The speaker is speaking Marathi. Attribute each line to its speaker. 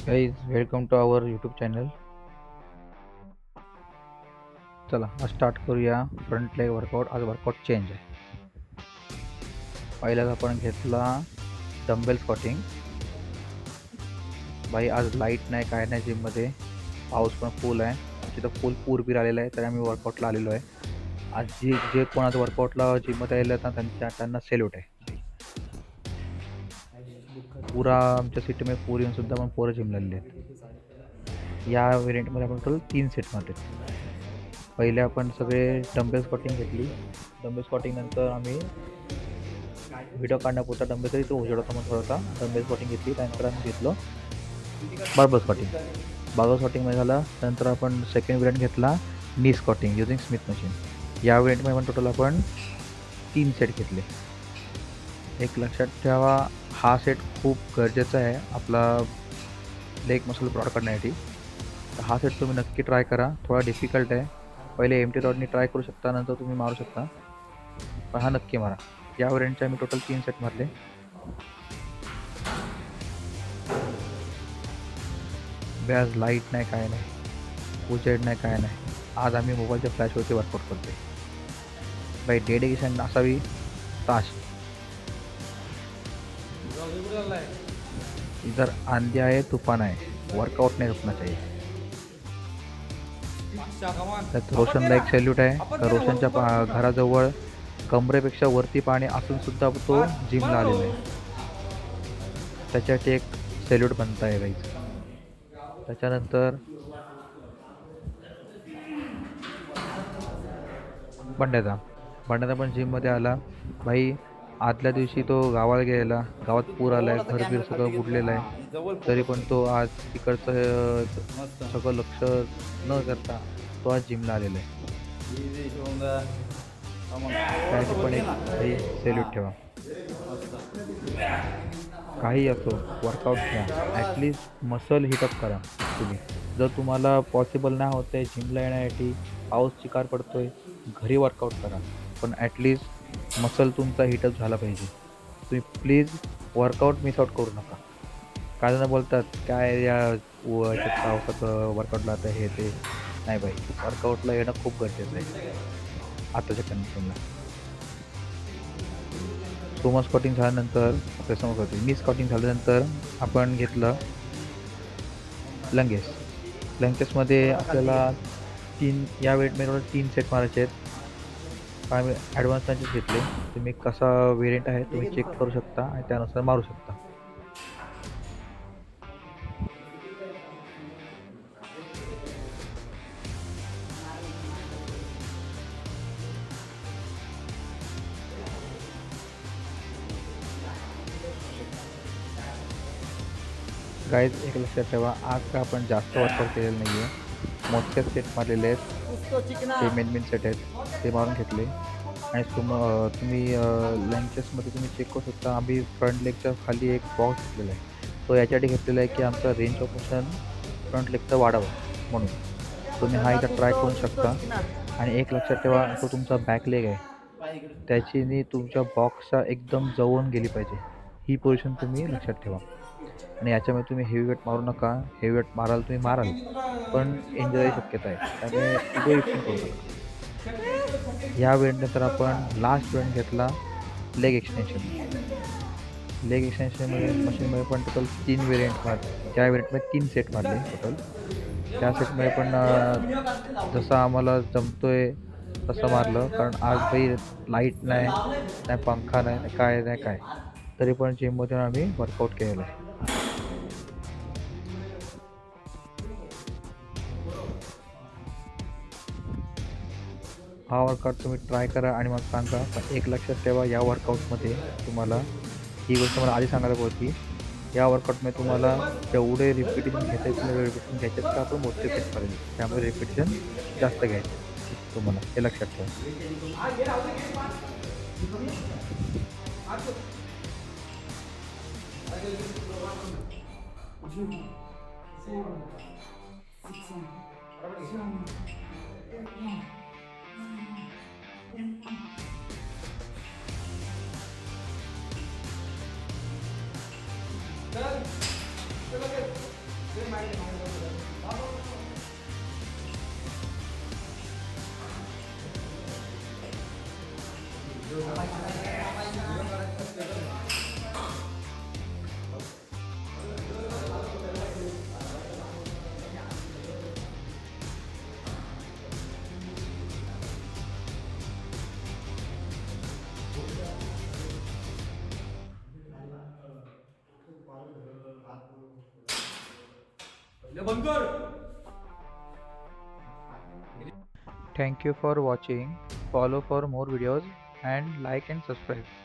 Speaker 1: Guys welcome to our YouTube channel. चला आज स्टार्ट करूया फ्रंट लेग वर्कआउट. आज वर्कआउट चेंज आहे. पहिल्याच आपण घेतला डंबेल स्क्वॉटिंग. भाई आज लाईट नाही काय नाही जिममध्ये. पाऊस पण फुल आहे. तिथं फुल पूर बीर आलेला आहे तरी आम्ही वर्कआउटला आलेलो आहे. आज जे कोण आज वर्कआउटला जिममध्ये आलेलं ना त्यांना सेल्यूट आहे. पुरा आमच्या सिटीमध्ये पूर येऊन सुद्धा पण पोरं जिमला आलेले आहेत. या व्हेरियंटमध्ये आपण टोटल 3 सेट मारले. पहिले आपण सगळे डंबेल स्क्वॉटिंग घेतली. डंबेल स्क्वॉटिंग नंतर आम्ही व्हिडिओ काढण्यापुरता डंबेल तरी तो उजेडाचा मग थोडासा डंबेल स्क्वॉटिंग घेतली. त्यानंतर आम्ही घेतलो बार्बल स्क्वॉटिंग. बार्बल स्क्वॉटिंगमध्ये झालं. त्यानंतर आपण सेकंड व्हेरियंट घेतला नी स्क्वॉटिंग युझिंग स्मिथ मशीन. या व्हेरियंटमध्ये पण टोटल आपण 3 सेट घेतले. एक लक्षात ठेवा, हा सेट खूप गरजेचा आहे आपला लेग मसल ब्रॉड करण्यासाठी. तर हा सेट तुम्ही नक्की ट्राय करा. थोडा डिफिकल्ट आहे. पहिले एमटी रॉडनी ट्राय करू शकता, नंतर तुम्ही मारू शकता, पण हा नक्की मारा. या व्हेरियंटचे आम्ही टोटल 3 सेट मारले. आज लाईट नाही काय नाही, उजेड नाही काय नाही. आज आम्ही मोबाईलच्या फ्लॅशवरती वर्कआउट करतोय. बाई डेडिकेशन असावी ताश. इधर आंधी आहे तुफान आहे, वर्कआउट नाही रुकना चाहिए. त्यात रोशनला एक सॅल्यूट आहे. तर रोशनच्या घराजवळ कमरेपेक्षा वरती पाणी असून सुद्धा तो जिमला आलेला आहे. त्याच्यासाठी एक सॅल्यूट बनता आहे गाईज. त्याच्यानंतर बंड्याचा पण जिममध्ये आला. भाई आदल्या दिवशी तो गावाला गेलेला, गावात पूर आला आहे, घरबीर सगळं बुडलेलं आहे. तरी पण तो आज तिकडचं सगळं लक्ष न करता तो आज जिमला आलेला आहे. त्याची पण एक काही सेल्यूट ठेवा. काही असो वर्कआउट घ्या, ॲटलिस्ट मसल हिटअप करा तुम्ही. जर तुम्हाला पॉसिबल नाही होत आहे जिमला येण्यासाठी, पाऊस चिकार पडतोय, घरी वर्कआउट करा, पण ॲटलिस्ट मसल तुमचा हिटअप झाला पाहिजे. तुम्ही प्लीज वर्कआउट मिस आउट करू नका. काय जण बोलतात काय या पावसात वर्कआउटला आता हे ते नाही. बाई वर्कआउटला येणं खूप गरजेचं आहे आताच्या कंडिशनला. सोमा स्क्वॉटिंग झाल्यानंतर नी स्क्वॉटिंग झाल्यानंतर आपण घेतलं लंगेस. लंगेसमध्ये आपल्याला या वेटमध्ये 3 सेट मारायचे आहेत. आम्ही ॲडव्हान्स त्यांचेच घेतले. तुम्ही कसा व्हेरियंट आहे तुम्ही चेक करू शकता आणि त्यानुसार मारू शकता. गाईज एक लक्षात ठेवा, आज का आपण जास्त वर्कआउट केलेलं नाही आहे. मोजकेच सेट मारलेले आहेत. ते मेन सेट आहेत ते मारून घेतले. आणि तुम्ही लंचेसमध्ये तुम्ही चेक करू शकता. आम्ही फ्रंट लेगच्या खाली एक बॉक्स घेतलेला आहे. तो याच्यासाठी घेतलेला आहे की आमचा रेंज ऑफ मोशन फ्रंट लेगचा वाढावा म्हणून. तुम्ही हा इथं ट्राय करू शकता. आणि एक लक्षात ठेवा, तो तुमचा बॅक लेग आहे, त्याची तुमच्या बॉक्सच्या एकदम जवळून गेली पाहिजे. ही पोझिशन तुम्ही लक्षात ठेवा. आणि याच्यामध्ये तुम्ही हेवी वेट मारू नका. हेवी वेट माराल तुम्ही माराल, पण इंजरीची शक्यता आहे, त्यामुळे इगो लिफ्टिंग करू नका. या वेळेनंतर आपण लास्ट वेळ घेतला लेग एक्सटेन्शन. लेग एक्सटेन्शनमध्ये मशीनमध्ये पण टोटल 3 व्हेरियंट मारले. त्या व्हेरियंटमध्ये 3 सेट मारले टोटल. त्या सेटमध्ये पण जसं आम्हाला जमतोय तसं मारलं, कारण आज काही लाईट नाही पंखा नाही काय, तरी पण जिममधून आम्ही वर्कआउट केलेलं आहे. हा वर्कआउट तुम्ही ट्राय करा आणि मग सांगा. पण एक लक्षात ठेवा, या वर्कआउटमध्ये तुम्हाला ही गोष्ट मला आधी सांगायला होती, या वर्कआउटमध्ये तुम्हाला जेवढे रिपिटेशन घेता येतील तेवढे रिपिटेशन घ्यायचे का आपण मोठे सेट करेल, त्यामुळे रिपिटेशन जास्त घ्यायचे तुम्हाला, हे लक्षात ठेवा.
Speaker 2: बंद कर.
Speaker 1: Thank you for watching. Follow for more videos and like and subscribe.